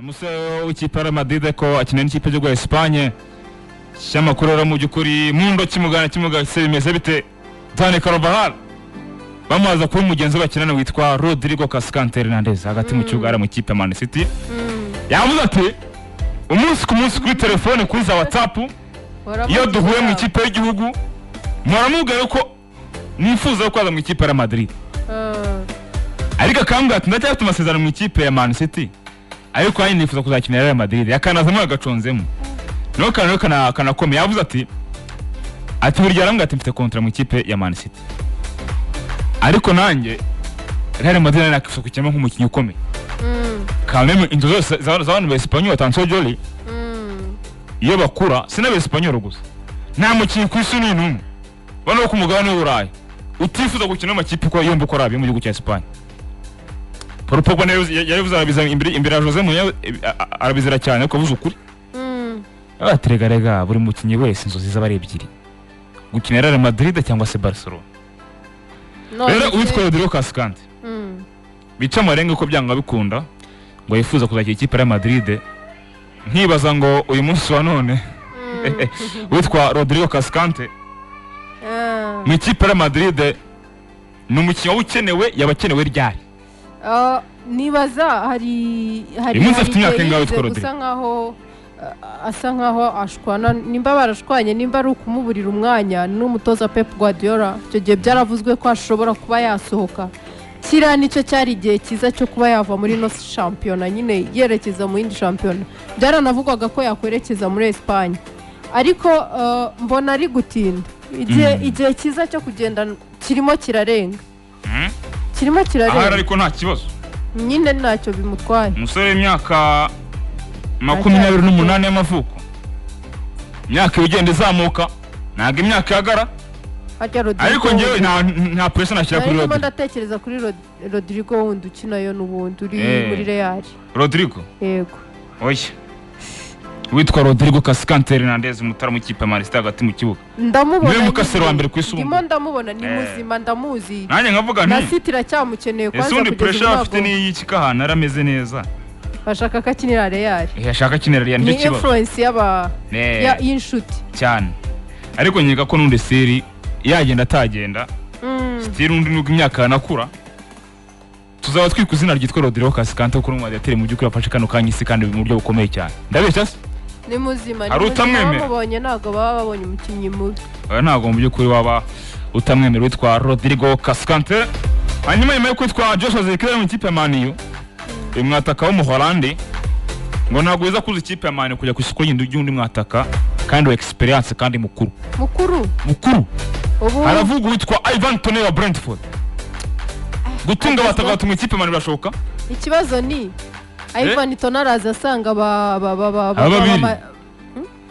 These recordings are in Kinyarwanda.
umusore w'ikipe ya Real Madrid ko akinira n'ikipe y'u Espagne cyamakuru rero mu byukuri mundo kimugana se bimeze bite Dani Carvajal bamaza kuri mugenzi bakinana witwa Rodrigo Cascante Hernandez hagati mu kibuga mu kipe ya Man City yavuze ati umunsi ku munsi kuri telefone kuri za WhatsApp iyo duhuye mu ikipe y'igihugu muramubwira ko nifuza kwaza mu ikipe ya Madrid ariko akambwira ati ndacyafite amasezerano mu ikipe ya Man City ariko kandi nifuza kuzakinira Real Madrid yakanazamo agaconzemo no kanakomeye yavuze ati buri yarambwira ati mfite kontra mu ikipe ya Man City ariko nanjye Real Madrid nakifuza kukina nk'umukinnyi ukomeye kandi inzo zose z'abantu ba Espanyol Atancio Joli iyo bakura sina ba Espanyol gusa nta mukinnyi ku isi n'umwe bano ku mugabane w'Uburayi utifuza gukina mu makipe ko yombi ukora mu gihugu cya Espagne Paul Pogba yavuze arabiza imbere ya Jose Mourinho arabizira cyane ko avuze ukuri abaterega buri mukinnyi wese inzozi z'abari ebyiri gukinira Real Madrid cyangwa se Barcelona rero witwa Rodrigo Cascante bica amarenga ko byanga bikunda ngo yifuza kuzakira ikipe ya Madrid nkibaza ngo uyu munsi wa none witwa Rodrigo Cascante mu ikipe ya Madrid ni umukinnyi ukenewe yabakenewe ryari nibaza hari imunsi afite imyaka ingahe witwa Rodrigo asa nkaho ashwana nimba barashwanye nimba ari ukumuburira umwanya n'umutoza Pep Guardiola icyo gihe byaravuzwe ko ashobora kuba yasohoka kiriya nicyo cyari igihe cyiza cyo kuba yava muri no shampiyona nyine yerekeza mu yindi shampiyona byaranavugwaga ko yakwerekeza muri Espagne ariko mbona ari gutinda igihe cyiza cyo kugenda kirimo kirarenga ariko nta kibazo nyine ntacyo bimutwaye umusore w'imyaka 28 y'amavuko imyaka igenda izamuka ntabwo imyaka yagara ariko ngewe nta pressure nashyira kuri Rodrigo ndatekereza kuri Rodrigo wundi ukinayo n'ubundi uri muri Real Rodrigo yego oya witwa Rodrigo Cascante Hernandez umutara mu kipe ya Man City hagati mu kibuga ndamubona niwe mukasero wa mbere ku isi ndimo ndamubona ni muzima ndamuzi nanjye nkavuga nti na City iracyamukeneye kwanza kugeza pressure afite ni iki kahana arameze neza bashaka kakinira Real yashaka kinira Real nicyo kibazo ni influence y'inshuti cyane ariko nyega ko nundi seri yagenda atagenda still undi nuko imyaka yanakura tuzaba twikuzina ryitwa Rodrigo Cascante ko n'umwadi yatere mu byukuri afashe kano kanyisi kandi mu buryo bukomeye cyane ndabeshya ni muzima ni utamwemera babonye nago baba babonye umukinnyi mubi ntago mu byukuri waba utamwemera witwa Rodrigo Cascante hanyuma yo kwitwa Joshua Zirkzee mu ikipe ya Man U umwataka wo mu Holande ngo ntago wiza kuza ikipe ya Man kujya ku isoko y'undi mwataka kandi wa experience kandi mukuru aravuga witwa Ivan Toney wa Brentford gutunga batagatu mu ikipe Man birashoboka ikibazo ni Ivan Toney araza asanga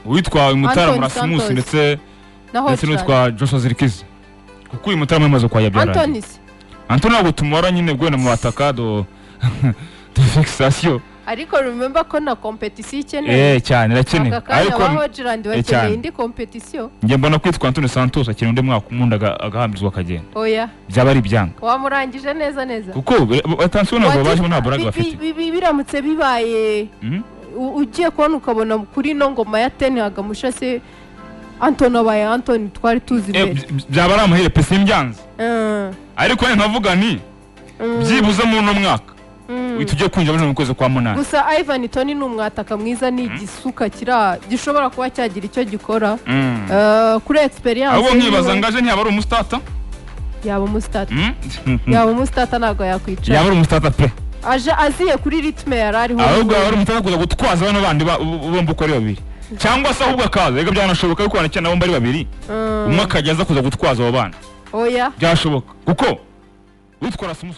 witwa Mutara Rasmus ndetse witwa Joshua Zirkzee kuko uyu Mutara mwemaze kwa yabyara Anthony ntabwo tumora nyine bwo na mwataka do fixation ariko remember ko na competition ikeneye cyane irakeneye ariko Hojland bakeneye indi competition nge mbona kwitwa Anthony Santos akiri undi mwaka umundaga agahambizwa akagenda oya byaba ari byanga wamurangije neza kuko attention nabo baje nta buraga bafite biramutse bibaye ugiye kubona ukabona kuri no ngoma ya Ten hagamusha se Anthony twari tuzi byaba ari amahire pesi imbyanze ariko nkavuga ni byibuze mu no mwaka tujye kwinjira muri mukwezi kwa munani gusa Ivan Toney ni umwataka mwiza ni igisuka gishobora kuba cyagira icyo gikora kuri experience abo nkibaza ngaje ntiyaba ari umustata yaba umustata nago yakwicara yaba ari umustata pe aje aziye kuri ritme yarariho ahubwo ari umustata kuza gutwaza bano bandi bombo ko ari babiri cyangwa se ahubwo akaza ega byanashoboka yuko banakina nabo bari babiri umwe akajyaza kuza gutwaza abo bana oya byashoboka kuko witwa Rasmus